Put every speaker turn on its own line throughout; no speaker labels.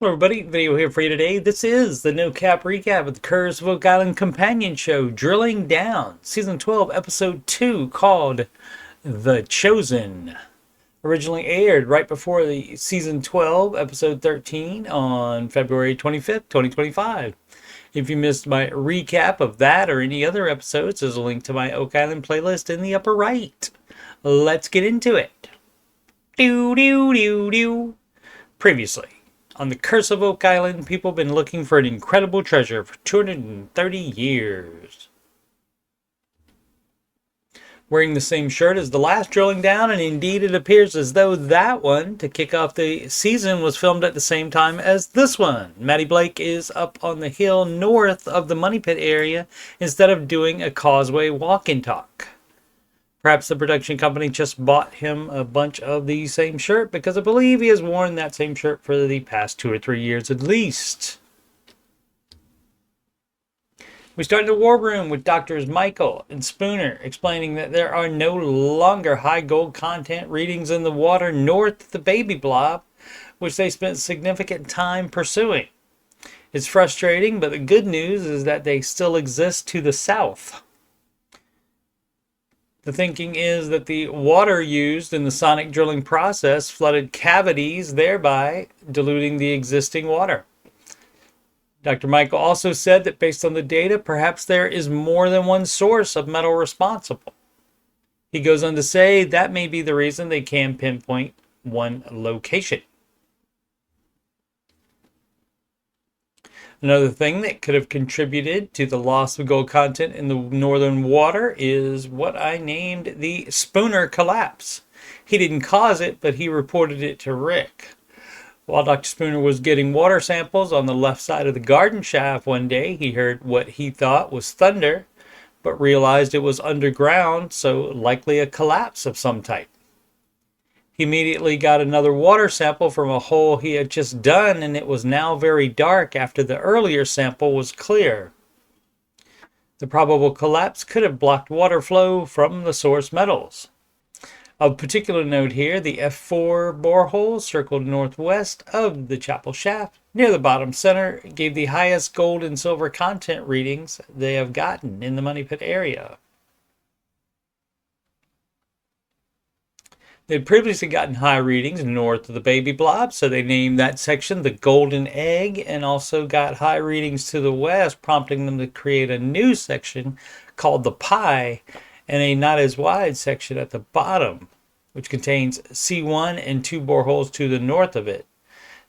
Hello everybody, video here for you today. This is the No Cap Recap of the Curse of Oak Island Companion Show, Drilling Down, Season 12, Episode 2, called The Chosen. Originally aired right before the Season 12, Episode 13 on February 25th, 2025. If you missed my recap of that or any other episodes, there's a link to my Oak Island playlist in the upper right. Let's get into it. Previously, on the Curse of Oak Island, people have been looking for an incredible treasure for 230 years. Wearing the same shirt as the last drilling down, and indeed it appears as though that one, to kick off the season, was filmed at the same time as this one. Maddie Blake is up on the hill north of the Money Pit area instead of doing a causeway walk and talk. Perhaps the production company just bought him a bunch of the same shirt because I believe he has worn that same shirt for the past 2 or 3 years at least. We start in the war room with Doctors Michael and Spooner explaining that there are no longer high gold content readings in the water north of the baby blob, which they spent significant time pursuing. It's frustrating, but the good news is that they still exist to the south. The thinking is that the water used in the sonic drilling process flooded cavities, thereby diluting the existing water. Dr. Michael also said that based on the data, perhaps there is more than one source of metal responsible. He goes on to say that may be the reason they can pinpoint one location. Another thing that could have contributed to the loss of gold content in the northern water is what I named the Spooner collapse. He didn't cause it, but he reported it to Rick. While Dr. Spooner was getting water samples on the left side of the garden shaft one day, he heard what he thought was thunder, but realized it was underground, so likely a collapse of some type. He immediately got another water sample from a hole he had just done, and it was now very dark after the earlier sample was clear. The probable collapse could have blocked water flow from the source metals. Of particular note here, the F4 borehole circled northwest of the chapel shaft, near the bottom center, gave the highest gold and silver content readings they have gotten in the Money Pit area. They'd previously gotten high readings north of the baby blob, so they named that section the Golden Egg, and also got high readings to the west, prompting them to create a new section called the Pie, and a not as wide section at the bottom, which contains C1 and 2 boreholes to the north of it.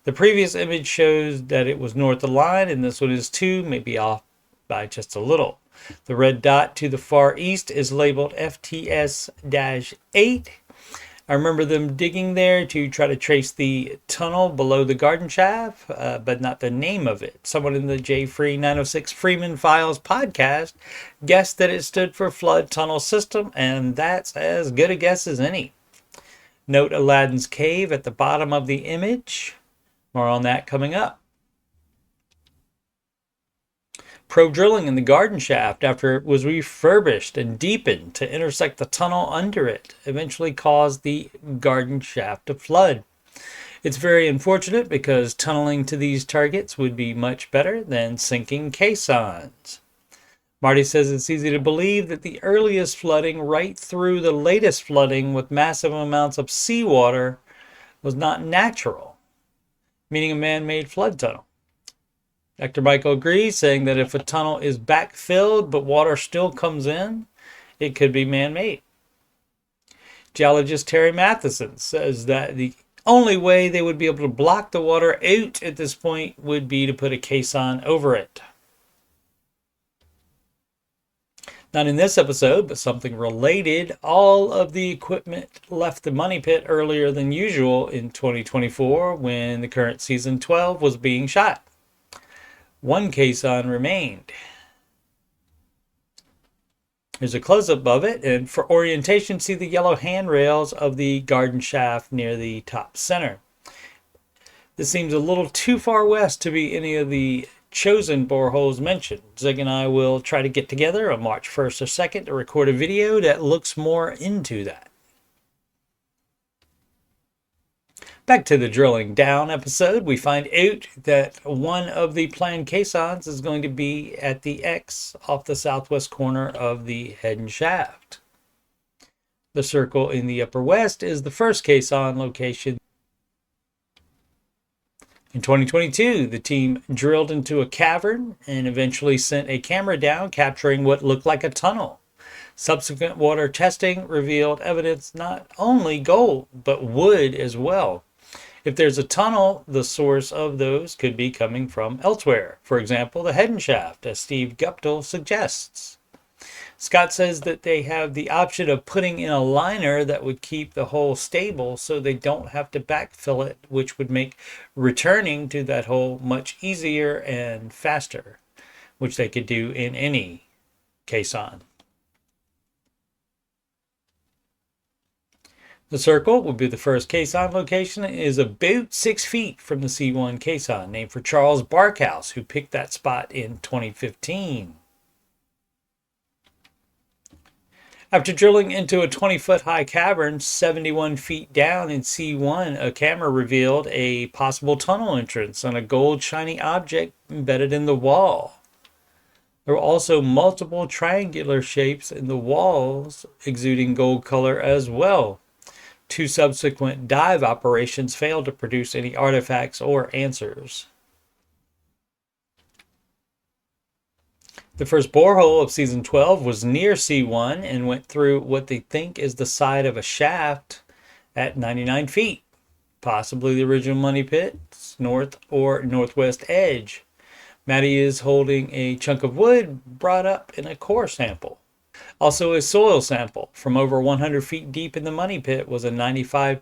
The previous image shows that it was north of the line, and this one is 2, maybe off by just a little. The red dot to the far east is labeled FTS-8. I remember them digging there to try to trace the tunnel below the garden shaft, but not the name of it. Someone in the J-Free 906 Freeman Files podcast guessed that it stood for Flood Tunnel System, and that's as good a guess as any. Note Aladdin's Cave at the bottom of the image. More on that coming up. Probe drilling in the garden shaft after it was refurbished and deepened to intersect the tunnel under it eventually caused the garden shaft to flood. It's very unfortunate because tunneling to these targets would be much better than sinking caissons. Marty says it's easy to believe that the earliest flooding right through the latest flooding with massive amounts of seawater was not natural, meaning a man-made flood tunnel. Dr. Michael agrees, saying that if a tunnel is backfilled but water still comes in, it could be man-made. Geologist Terry Matheson says that the only way they would be able to block the water out at this point would be to put a caisson over it. Not in this episode, but something related, all of the equipment left the Money Pit earlier than usual in 2024 when the current season 12 was being shot. One caisson remained. There's a close-up of it, and for orientation, see the yellow handrails of the garden shaft near the top center. This seems a little too far west to be any of the chosen boreholes mentioned. Zig and I will try to get together on March 1st or 2nd to record a video that looks more into that. Back to the drilling down episode, we find out that one of the planned caissons is going to be at the X off the southwest corner of the head and shaft. The circle in the upper west is the first caisson location. In 2022, the team drilled into a cavern and eventually sent a camera down capturing what looked like a tunnel. Subsequent water testing revealed evidence not only gold, but wood as well. If there's a tunnel, the source of those could be coming from elsewhere. For example, the head and shaft, as Steve Guptill suggests. Scott says that they have the option of putting in a liner that would keep the hole stable so they don't have to backfill it, which would make returning to that hole much easier and faster, which they could do in any caisson. The circle will be the first caisson location. It is about 6 feet from the C1 caisson, named for Charles Barkhouse, who picked that spot in 2015. After drilling into a 20-foot high cavern 71 feet down in C1, a camera revealed a possible tunnel entrance on a gold shiny object embedded in the wall. There were also multiple triangular shapes in the walls exuding gold color as well. 2 subsequent dive operations failed to produce any artifacts or answers. The first borehole of season 12 was near C1 and went through what they think is the side of a shaft at 99 feet, possibly the original money pit's north or northwest edge. Maddie is holding a chunk of wood brought up in a core sample. Also, a soil sample from over 100 feet deep in the money pit was a 95%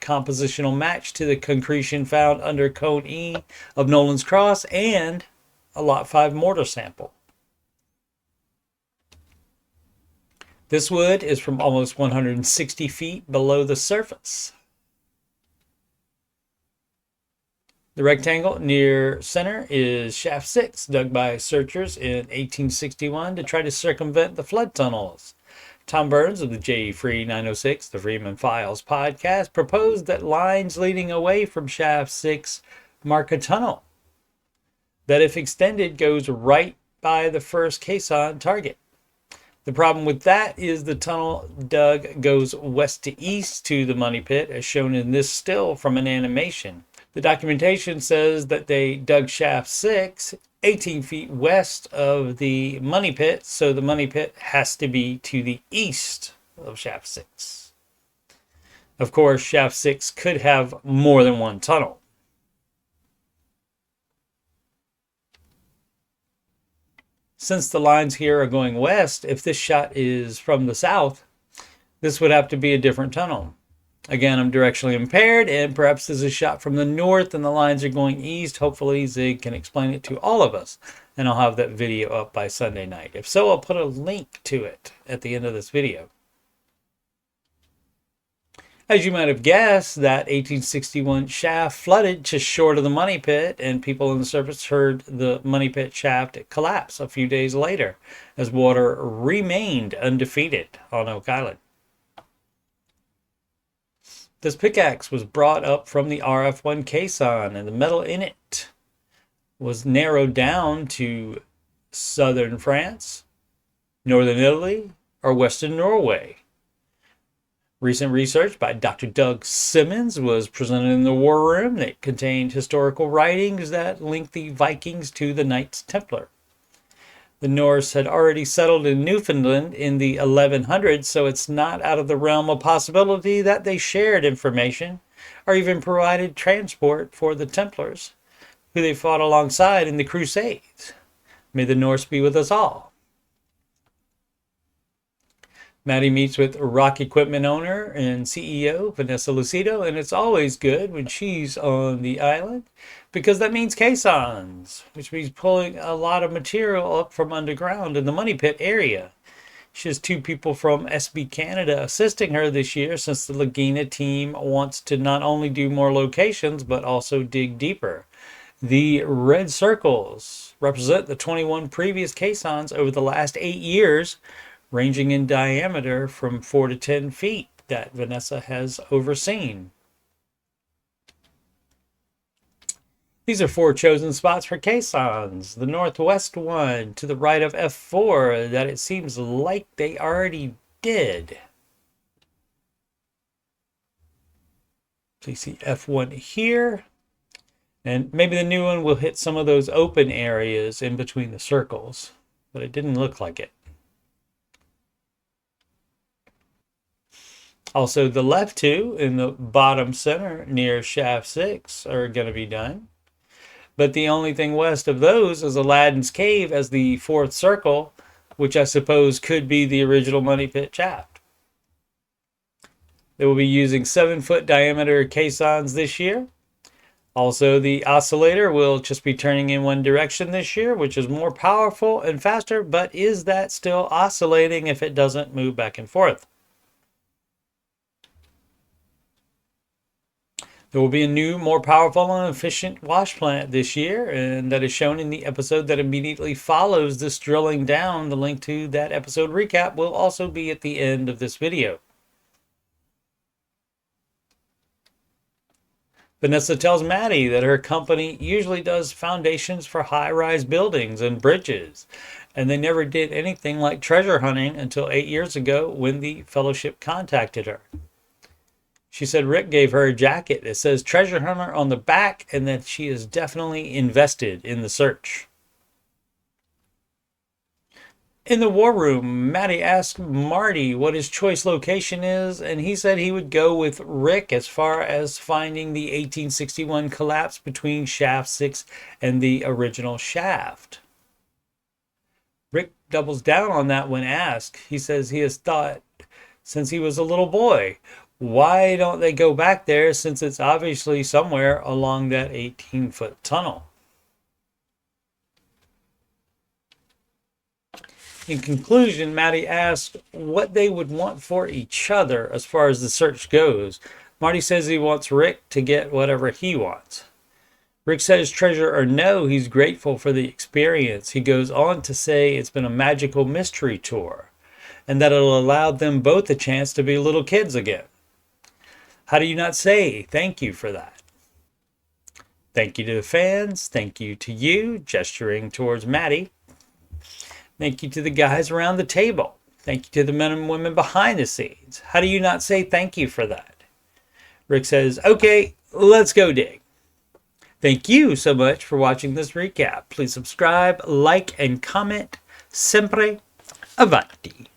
compositional match to the concretion found under Cone E of Nolan's Cross and a Lot 5 mortar sample. This wood is from almost 160 feet below the surface. The rectangle near center is shaft 6, dug by searchers in 1861 to try to circumvent the flood tunnels. Tom Burns of the J. Free 906, the Freeman Files podcast, proposed that lines leading away from shaft 6 mark a tunnel that, if extended, goes right by the first caisson target. The problem with that is the tunnel dug goes west to east to the money pit, as shown in this still from an animation. The documentation says that they dug shaft 6 18 feet west of the money pit, so the money pit has to be to the east of shaft 6. Of course, shaft 6 could have more than one tunnel. Since the lines here are going west, if this shot is from the south, this would have to be a different tunnel. Again, I'm directionally impaired, and perhaps this is a shot from the north and the lines are going east. Hopefully Zig can explain it to all of us, and I'll have that video up by Sunday night. If so, I'll put a link to it at the end of this video. As you might have guessed, that 1861 shaft flooded just short of the money pit, and people on the surface heard the money pit shaft collapse a few days later as water remained undefeated on Oak Island. This pickaxe was brought up from the RF1 caisson, and the metal in it was narrowed down to southern France, northern Italy, or western Norway. Recent research by Dr. Doug Simmons was presented in the War Room that contained historical writings that linked the Vikings to the Knights Templar. The Norse had already settled in Newfoundland in the 1100s, so it's not out of the realm of possibility that they shared information or even provided transport for the Templars, who they fought alongside in the Crusades. May the Norse be with us all. Maddie meets with rock equipment owner and CEO Vanessa Lucido, and it's always good when she's on the island because that means caissons, which means pulling a lot of material up from underground in the money pit area. She has 2 people from SB Canada assisting her this year since the Laguna team wants to not only do more locations but also dig deeper. The red circles represent the 21 previous caissons over the last 8 years, ranging in diameter from 4 to 10 feet that Vanessa has overseen. These are 4 chosen spots for caissons. The northwest one to the right of F4 that it seems like they already did. So you see F1 here. And maybe the new one will hit some of those open areas in between the circles. But it didn't look like it. Also, the left 2 in the bottom center near shaft 6 are going to be done. But the only thing west of those is Aladdin's Cave as the 4th circle, which I suppose could be the original Money Pit shaft. They will be using 7-foot diameter caissons this year. Also, the oscillator will just be turning in one direction this year, which is more powerful and faster, but is that still oscillating if it doesn't move back and forth? There will be a new, more powerful and efficient wash plant this year, and that is shown in the episode that immediately follows this drilling down. The link to that episode recap will also be at the end of this video. Vanessa tells Maddie that her company usually does foundations for high-rise buildings and bridges, and they never did anything like treasure hunting until 8 years ago when the fellowship contacted her. She said Rick gave her a jacket that says treasure hunter on the back and that she is definitely invested in the search. In the war room, Maddie asked Marty what his choice location is, and he said he would go with Rick as far as finding the 1861 collapse between shaft 6 and the original shaft. Rick doubles down on that when asked. He says he has thought since he was a little boy, why don't they go back there since it's obviously somewhere along that 18-foot tunnel? In conclusion, Maddie asked what they would want for each other as far as the search goes. Marty says he wants Rick to get whatever he wants. Rick says treasure or no, he's grateful for the experience. He goes on to say it's been a magical mystery tour and that it'll allow them both a chance to be little kids again. How do you not say thank you for that? Thank you to the fans. Thank you to you, gesturing towards Maddie. Thank you to the guys around the table. Thank you to the men and women behind the scenes. How do you not say thank you for that? Rick says, okay, let's go dig. Thank you so much for watching this recap. Please subscribe, like, and comment. Sempre avanti.